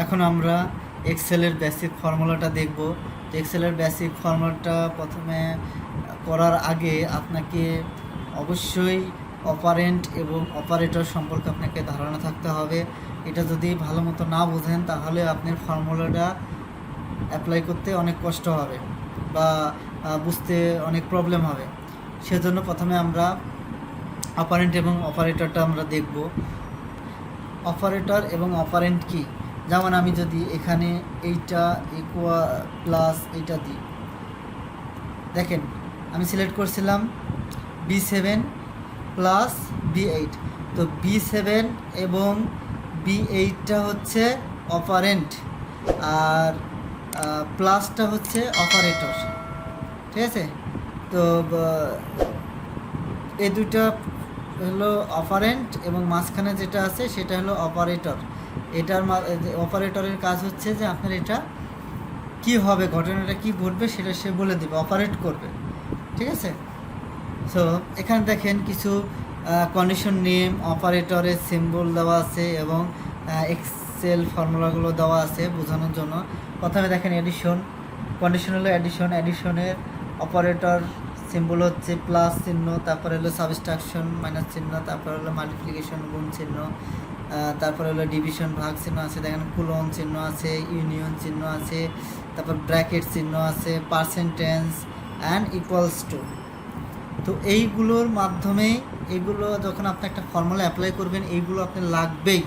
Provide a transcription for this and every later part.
এখন আমরা এক্সেলের বেসিক ফর্মুলাটা দেখব। এক্সেলের বেসিক ফর্মুলাটা প্রথমে করার আগে আপনাকে অবশ্যই অপারেন্ট এবং অপারেটর সম্পর্কে আপনাকে ধারণা থাকতে হবে। এটা যদি ভালো মতো না বোঝেন তাহলে আপনার ফর্মুলাটা অ্যাপ্লাই করতে অনেক কষ্ট হবে বা বুঝতে অনেক প্রবলেম হবে। সেজন্য প্রথমে আমরা অপারেন্ট এবং অপারেটরটা আমরা দেখব। অপারেটর এবং অপারেন্ট কি, যেমন আমি যদি এখানে এইটা ইকুয়াল প্লাস এইটা দিই, দেখেন আমি সিলেক্ট করছিলাম B7 প্লাস B8, তো B7 এবং B8টা হচ্ছে অপারেন্ট আর প্লাসটা হচ্ছে অপারেটর, ঠিক আছে। তো এই দুইটা হলো অপারেন্ট এবং মাঝখানে যেটা আছে সেটা হলো অপারেটর। এটার অপারেটরের কাজ হচ্ছে যে আপনার এটা কি হবে, ঘটনাটা কি ঘটবে সেটা সে বলে দেবে, অপারেট করবে, ঠিক আছে। সো এখানে দেখেন কিছু কন্ডিশন নেম, অপারেটরের সিম্বল দেওয়া আছে এবং এক্সেল ফর্মুলাগুলো দেওয়া আছে বোঝানোর জন্য। প্রথমে দেখেন এডিশন, কন্ডিশন হলো এডিশন, এডিশনের অপারেটর সিম্বল হচ্ছে প্লাস চিহ্ন, তারপরে হলো সাবস্ট্রাকশন মাইনাস চিহ্ন, তারপরে হলো মাল্টিপ্লিকেশন গুণ চিহ্ন, তারপরে হলো ডিভিশন ভাগ চিহ্ন আছে, দেখেন কুলন চিহ্ন আছে, ইউনিয়ন চিহ্ন আছে, তারপর ব্র্যাকেট চিহ্ন আছে, পার্সেন্টেজ অ্যান্ড ইকুয়ালস টু। তো এইগুলোর মাধ্যমে এগুলো যখন আপনি একটা ফর্মুলা অ্যাপ্লাই করবেন এইগুলো আপনার লাগবেই।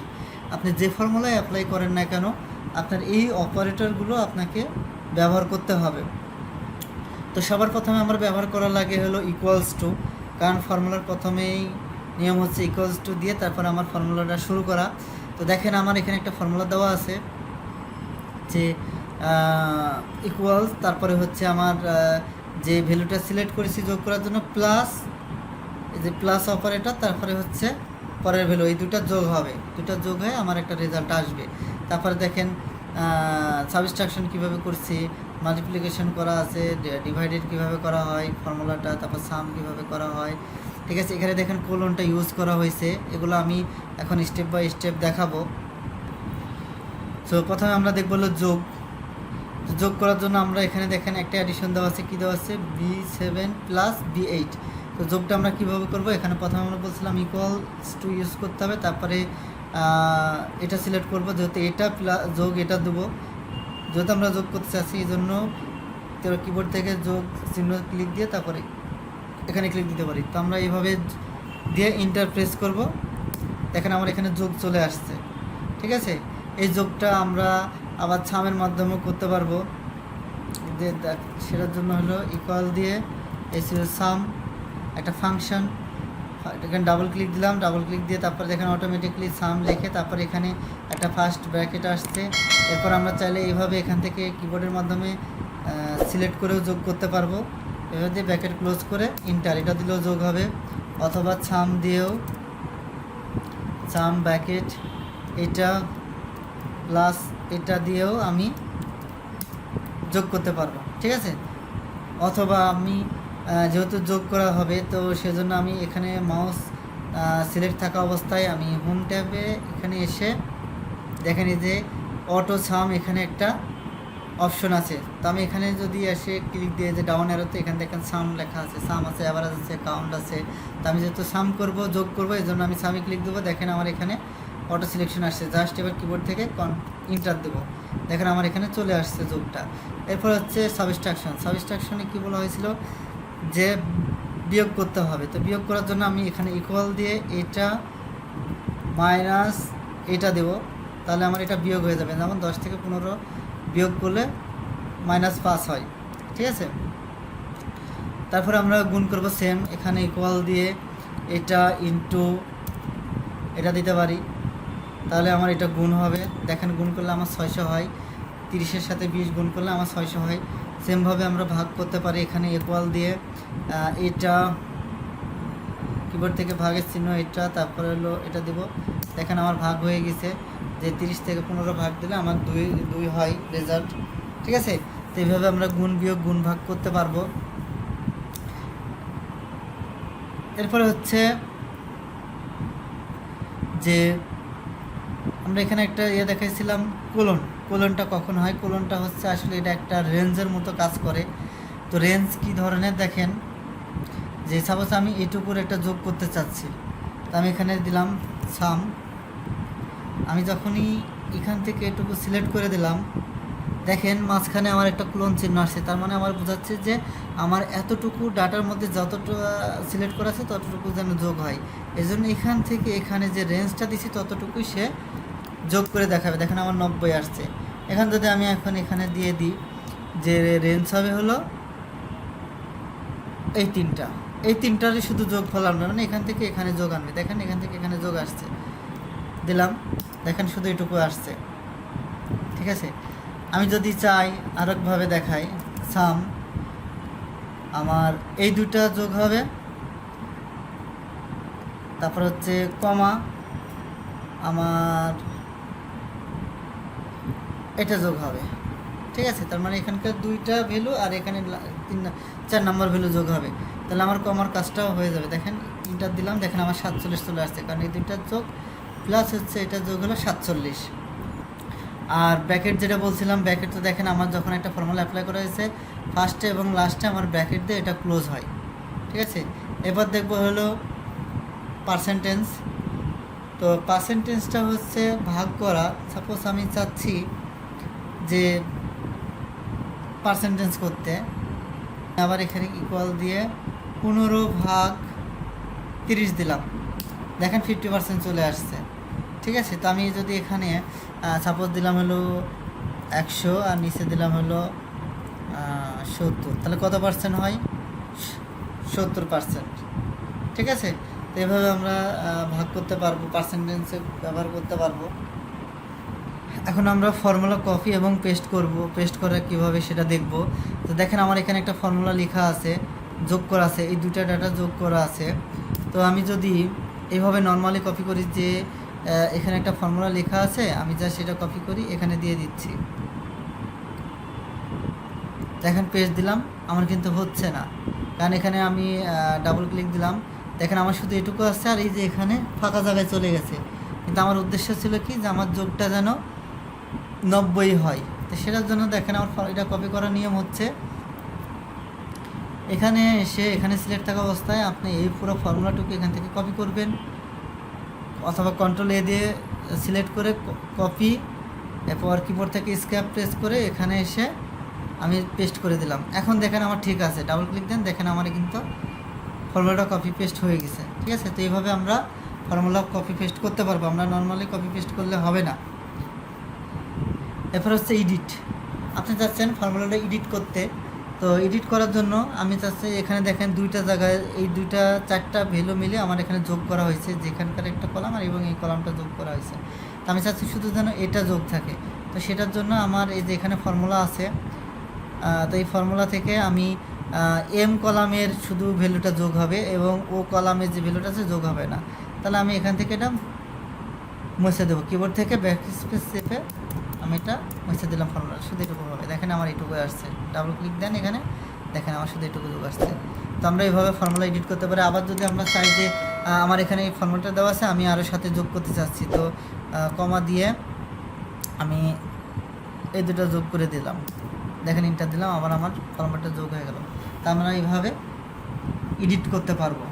আপনি যে ফর্মুলায় অ্যাপ্লাই করেন না কেন আপনার এই অপারেটরগুলো আপনাকে ব্যবহার করতে হবে। তো সবার প্রথমে আমরা ব্যবহার করা লাগে হলো ইকুয়ালস টু, কারণ ফর্মুলার প্রথমেই নিয়ম হচ্ছে ইকুয়ালস টু দিয়ে তারপর আমার ফর্মুলাটা শুরু করা। তো দেখেন আমার এখানে একটা ফর্মুলা দেওয়া আছে যে ইকুয়ালস, তারপরে হচ্ছে আমার যে ভ্যালুটা সিলেক্ট করেছি যোগ করার জন্য প্লাস, এই যে প্লাস অপারেটর, তারপরে হচ্ছে পরের ভ্যালু, এই দুটো যোগ হবে, দুটো যোগ হয়ে আমার একটা রেজাল্ট আসবে। তারপরে দেখেন সাবস্ট্রাকশন কীভাবে করছি, মাল্টিপ্লিকেশন করা আছে, ডিভাইডেড কীভাবে করা হয় ফর্মুলাটা, তারপর সাম কীভাবে করা হয়, ঠিক আছে। এখানে দেখেন কোলনটা ইউজ করা হয়েছে, এগুলো আমি এখন স্টেপ বাই স্টেপ দেখাবো। সো প্রথমে আমরা দেখব হলো যোগ। যোগ করার জন্য আমরা এখানে দেখেন একটা অ্যাডিশন দেওয়া আছে, কী দেওয়া আছে B7 প্লাস B8। তো যোগটা আমরা কীভাবে করব, এখানে প্রথমে আমরা বলছিলাম ইকুয়ালস টু ইউজ করতে হবে, তারপরে এটা সিলেক্ট করব, যেহেতু এটা প্লাস যোগ এটা দেবো, যেহেতু আমরা যোগ করতে চাচ্ছি এই জন্য কিবোর্ড থেকে যোগ চিহ্ন ক্লিক দিয়ে তারপরে এখানে ক্লিক দিতে পারি। তো আমরা এইভাবে দিয়ে ইন্টার প্রেস করব, দেখেন আমার এখানে যোগ চলে আসছে, ঠিক আছে। এই যোগটা আমরা আবার সামের মাধ্যমেও করতে পারবো, যে সেটার জন্য হলো ইকুয়াল দিয়ে এই ছিল সাম, একটা ফাংশন, এখানে ডাবল ক্লিক দিলাম, ডাবল ক্লিক দিয়ে তারপরে দেখেন অটোমেটিকলি সাম লিখে তারপর এখানে একটা ফার্স্ট ব্র্যাকেট আসছে। এরপর আমরা চাইলে এইভাবে এখান থেকে কিবোর্ডের মাধ্যমে সিলেক্ট করেও যোগ করতে পারবো, এভাবে দিয়ে ব্র্যাকেট ক্লোজ করে ইন্টার, এটা দিলেও যোগ হবে, অথবা সাম দিয়েও, সাম ব্র্যাকেট এটা প্লাস এটা দিয়েও আমি যোগ করতে পারবো, ঠিক আছে। অথবা আমি যেহেতু যোগ করা হবে তো সেজন্য আমি এখানে মাউস সিলেক্ট থাকা অবস্থায় আমি হোম ট্যাবে এখানে এসে দেখেন এই যে অটো সাম এখানে একটা অপশন আছে, তো আমি এখানে যদি এসে ক্লিক দিয়ে যে ডাউন অ্যারোতে এখানে দেখেন সাম লেখা আছে, সাম আছে, অ্যাভারেজ আছে, কাউন্ট আছে। তো আমি যেহেতু সাম করব, যোগ করব, এই জন্য আমি সামে ক্লিক দেবো, দেখেন আমার এখানে অটো সিলেকশন আসছে, জাস্ট এবার কিবোর্ড থেকে ইন্টার দেবো, দেখেন আমার এখানে চলে আসছে যোগটা। এরপর হচ্ছে সাবস্ট্রাকশন, সাবস্ট্রাকশনে কী বলা হয়েছিল যে বিয়োগ করতে হবে। তো বিয়োগ করার জন্য আমি এখানে ইকুয়াল দিয়ে এটা মাইনাস এটা দেব, তাহলে আমার এটা বিয়োগ হয়ে যাবে, যেমন 10 থেকে 15 বিয়োগ করলে -5 হয়, ঠিক আছে। তারপরে আমরা গুণ করব সেম, এখানে ইকুয়াল দিয়ে এটা ইনটু এটা দিতে পারি, তাহলে আমার এটা গুণ হবে, দেখেন গুণ করলে আমার 600 হয়, 30-এর সাথে 20 গুণ করলে আমার 600 হয়। সেমভাবে আমরা ভাগ করতে পারি, এখানে ইকুয়াল দিয়ে এটা কিবোর্ড থেকে ভাগের চিহ্ন এটা, তারপরে হলো এটা দেব, দেখেন আমার ভাগ হয়ে গেছে, যে 30 থেকে 15 ভাগ দিলে আমার 2 হয় রেজাল্ট, ঠিক আছে। তো এইভাবে আমরা গুণ বিয়োগ গুণ ভাগ করতে পারবো। এরপরে হচ্ছে যে আমরা এখানে একটা দেখাইছিলাম কোলনটা কখন হয়। কোলনটা হচ্ছে আসলে এটা একটা রেঞ্জের মতো কাজ করে। তো রেঞ্জ কি ধরনের দেখেন, যে সাপোজ আমি এটুকুর একটা যোগ করতে চাচ্ছি, তো আমি এখানে দিলাম সাম। আমি যখনই এখান থেকে এটুকু সিলেক্ট করে দিলাম, দেখেন মাঝখানে আমার একটা ক্লোন চিহ্ন আসছে। তার মানে আমার বোঝাচ্ছে যে আমার এতটুকু ডাটার মধ্যে যতটুকু সিলেক্ট করা আছে ততটুকু যেন যোগ হয়। এই জন্য এখান থেকে এখানে যে রেঞ্জটা দিছি ততটুকুই সে যোগ করে দেখাবে। দেখেন আমার 90 আসছে। এখন যদি আমি এখন এখানে দিয়ে দিই যে রেঞ্জ হবে হলো এই তিনটারই শুধু যোগ ফলাম না, মানে এখান থেকে এখানে যোগ আনবে। দেখেন এখান থেকে এখানে যোগ আসছে, দিলাম, দেখেন শুধু এটুকু আসছে। ঠিক আছে, আমি যদি চাই আরেকভাবে দেখাই, সাম আমার এই দুটা যোগ হবে, তারপর হচ্ছে কমা আমার এটা যোগ হবে। ঠিক আছে, তার মানে এখানকার দুইটা ভ্যালু আর এখানে 4 নম্বর ভ্যালু যোগ হবে। তাহলে আমার কমার কাজটাও হয়ে যাবে। দেখেন ইন্টার দিলাম, দেখেন আমার 47 চলে আসছে, কারণ এই দুইটার যোগ প্লাস হচ্ছে এটা যোগ হলো 47। আর ব্র্যাকেট যেটা বলছিলাম, ব্র্যাকেট তো দেখেন আমার যখন একটা ফর্মুলা অ্যাপ্লাই করা হয়েছে ফার্স্টে এবং লাস্টে আমার ব্র্যাকেট দিয়ে এটা ক্লোজ হয়। ঠিক আছে, এবার দেখবো হলো পার্সেন্টেজ। তো পার্সেন্টেজটা হচ্ছে ভাগ করা। সাপোজ আমি চাচ্ছি যে পার্সেন্টেজ করতে, আবার এখানে ইকুয়াল দিয়ে 15/30 দিলাম, দেখেন 50% চলে আসছে। ঠিক আছে, তো আমি যদি এখানে সাপোজ দিলাম হলো 100 আর নিচে দিলাম হলো 70, তাহলে কত পার্সেন্ট হয়? 70%। ঠিক আছে, তো এভাবে আমরা ভাগ করতে পারবো, পার্সেন্টেজে ব্যবহার করতে পারবো। এখন আমরা ফর্মুলা কপি এবং পেস্ট করব। পেস্ট করা কীভাবে সেটা দেখব। তো দেখেন আমার এখানে একটা ফর্মুলা লেখা আছে, যোগ করা আছে, এই দুটা ডাটা যোগ করা আছে। তো আমি যদি এইভাবে নর্মালি কপি করি, যে এখানে একটা ফর্মুলা লেখা আছে, আমি যা সেটা কপি করি এখানে দিয়ে দিচ্ছি, দেখেন পেস্ট দিলাম, আমার কিন্তু হচ্ছে না, কারণ এখানে আমি ডাবল ক্লিক দিলাম, দেখেন আমার শুধু এটুকু আসছে, আর এই যে এখানে ফাঁকা জায়গায় চলে গেছে। কিন্তু আমার উদ্দেশ্য ছিল কি, যে আমার যোগটা যেন 90 হয়। তো সেটার জন্য দেখেন আমার এটা কপি করার নিয়ম হচ্ছে, এখানে এসে এখানে সিলেক্ট থাকা অবস্থায় আপনি এই পুরো ফর্মুলাটুকু এখান থেকে কপি করবেন, অথবা কন্ট্রোল এ দিয়ে সিলেক্ট করে কপি, এরপর কিবোর্ড থেকে স্কেপ প্রেস করে এখানে এসে আমি পেস্ট করে দিলাম। এখন দেখেন আমার ঠিক আছে, ডাবল ক্লিক দেন, দেখেন আমার কিন্তু ফর্মুলাটা কপি পেস্ট হয়ে গেছে। ঠিক আছে, তো এইভাবে আমরা ফর্মুলা কপি পেস্ট করতে পারবো, আমরা নর্মালি কপি পেস্ট করলে হবে না। এরপর হচ্ছে এডিট। আপনি চাচ্ছেন ফর্মুলাটা এডিট করতে, তো এডিট করার জন্য আমি চাচ্ছি এখানে দেখেন দুইটা জায়গায় এই দুইটা 4টা ভ্যালু মিলে আমার এখানে যোগ করা হয়েছে, যেখানকার একটা কলাম আর এবং এই কলামটা যোগ করা হয়েছে। তো আমি চাচ্ছি শুধু যেন এটা যোগ থাকে। তো সেটার জন্য আমার এই যে এখানে ফর্মুলা আছে, তো এই ফর্মুলা থেকে আমি এম কলামের শুধু ভ্যালুটা যোগ হবে এবং ও কলামের যে ভ্যালুটা আছে যোগ হবে না। তাহলে আমি এখান থেকে এটা মুছে দেবো, কিবোর্ড থেকে ব্যাক স্পেস চেপে আমি এটা মুছে দিলাম, ফর্মুলা শুধু এটুকু হবে। দেখেন আমার এটুকু আসছে, ডাবল ক্লিক দেন এখানে, দেখেন আমার শুধু এটুকু যোগ আসছে। তো আমরা এইভাবে ফর্মুলা এডিট করতে পারি। আবার যদি আমরা চাই যে আমার এখানে এই ফর্মুলাটা দেওয়া আছে, আমি আরও সাথে যোগ করতে চাচ্ছি, তো কমা দিয়ে আমি এই দুটো যোগ করে দিলাম, দেখেন ইন্টার দিলাম, আবার আমার ফর্মুলাটা যোগ হয়ে গেল। তা আমরা এইভাবে এডিট করতে পারবো।